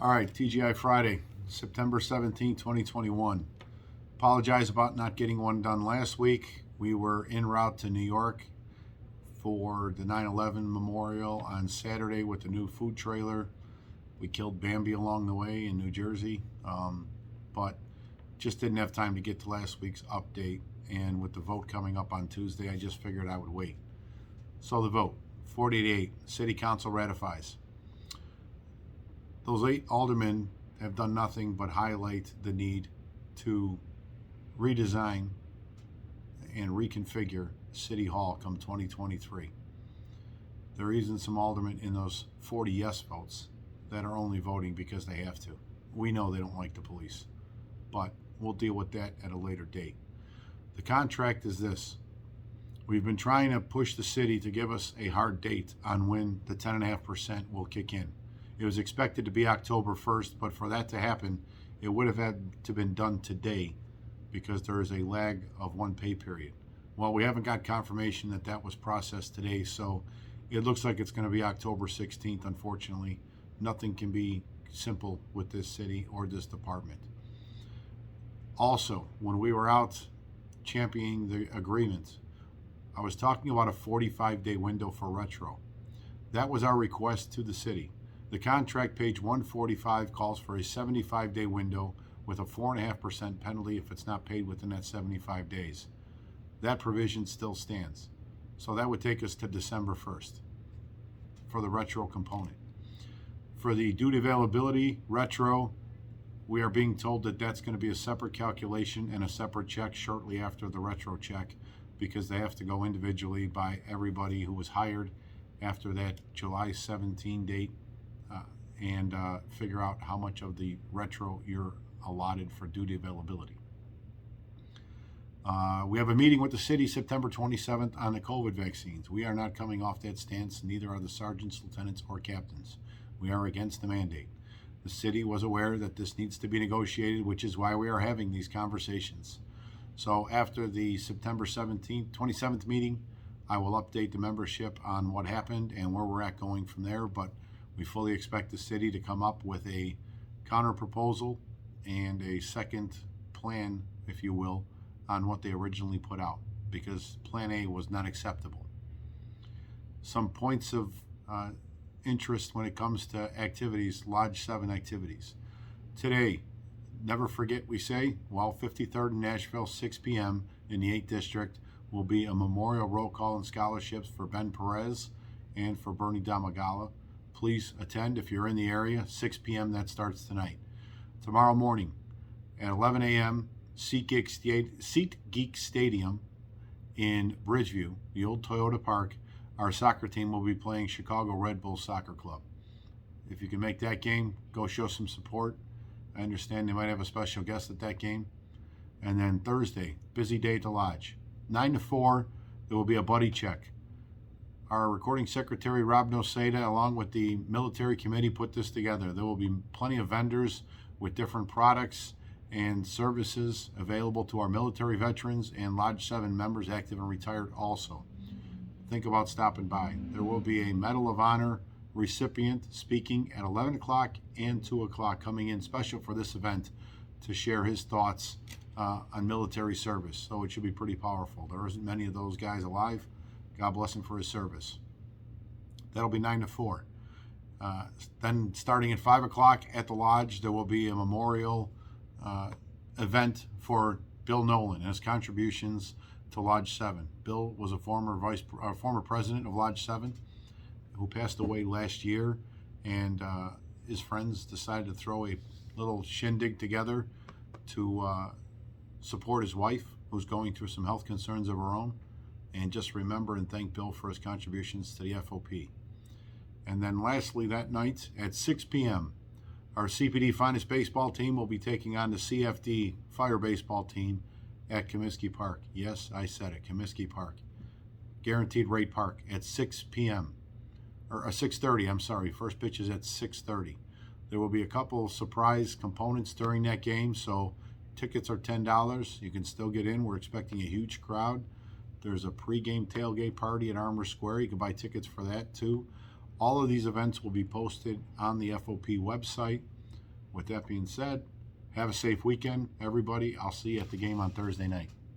All right, TGI Friday, September 17, 2021. Apologize about not getting one done last week. We were en route to New York for the 9/11 memorial on Saturday with the new food trailer. We killed Bambi along the way in New Jersey, but just didn't have time to get to last week's update. And with the vote coming up on Tuesday, I just figured I would wait. So the vote, 48, City Council ratifies. Those 8 aldermen have done nothing but highlight the need to redesign and reconfigure City Hall come 2023. There isn't some aldermen in those 40 yes votes that are only voting because they have to. We know they don't like the police, but we'll deal with that at a later date. The contract is this. We've been trying to push the city to give us a hard date on when the 10.5% will kick in. It was expected to be October 1st, but for that to happen, it would have had to been done today because there is a lag of 1 pay period. Well, we haven't got confirmation that that was processed today, so it looks like it's going to be October 16th, unfortunately. Nothing can be simple with this city or this department. Also, when we were out championing the agreement, I was talking about a 45-day window for retro. That was our request to the city. The contract, page 145, calls for a 75-day window with a 4.5% penalty if it's not paid within that 75 days. That provision still stands. So that would take us to December 1st for the retro component. For the duty availability retro, we are being told that that's going to be a separate calculation and a separate check shortly after the retro check because they have to go individually by everybody who was hired after that July 17 date and figure out how much of the retro you're allotted for duty availability. We have a meeting with the city September 27th on the Colwood vaccines. We are not coming off that stance, neither are the sergeants, lieutenants, or captains. We are against the mandate. The city was aware that this needs to be negotiated, which is why we are having these conversations. So after the September 27th meeting, I will update the membership on what happened and where we're at going from there, but we fully expect the city to come up with a counter proposal and a second plan, if you will, on what they originally put out, because Plan A was not acceptable. Some points of interest when it comes to activities, Lodge 7 activities. Today, never forget we say, while 53rd in Nashville, 6 p.m. in the 8th District, will be a memorial roll call and scholarships for Ben Perez and for Bernie Damagala. Please attend if you're in the area. 6 p.m. that starts tonight. Tomorrow morning at 11 a.m., SeatGeek Stadium in Bridgeview, the old Toyota Park, our soccer team will be playing Chicago Red Bulls Soccer Club. If you can make that game, go show some support. I understand they might have a special guest at that game. And then Thursday, busy day at the Lodge. 9 to 4, there will be a buddy check. Our recording secretary, Rob Noseda, along with the military committee, put this together. There will be plenty of vendors with different products and services available to our military veterans and Lodge 7 members, active and retired also. Think about stopping by. There will be a Medal of Honor recipient speaking at 11 o'clock and 2 o'clock coming in special for this event to share his thoughts on military service. So it should be pretty powerful. There isn't many of those guys alive. God bless him for his service. That'll be 9 to 4. Then starting at 5 o'clock at the Lodge, there will be a memorial event for Bill Nolan and his contributions to Lodge 7. Bill was a former president of Lodge 7 who passed away last year, and his friends decided to throw a little shindig together to support his wife, who's going through some health concerns of her own, and just remember and thank Bill for his contributions to the FOP. And then lastly, that night at 6 p.m., our CPD Finest Baseball team will be taking on the CFD Fire Baseball team at Comiskey Park. Yes, I said it, Comiskey Park. Guaranteed Rate Park at 6 p.m. or 6:30, I'm sorry. First pitch is at 6:30. There will be a couple of surprise components during that game, so tickets are $10. You can still get in. We're expecting a huge crowd. There's a pregame tailgate party at Armour Square. You can buy tickets for that too. All of these events will be posted on the FOP website. With that being said, have a safe weekend, everybody. I'll see you at the game on Thursday night.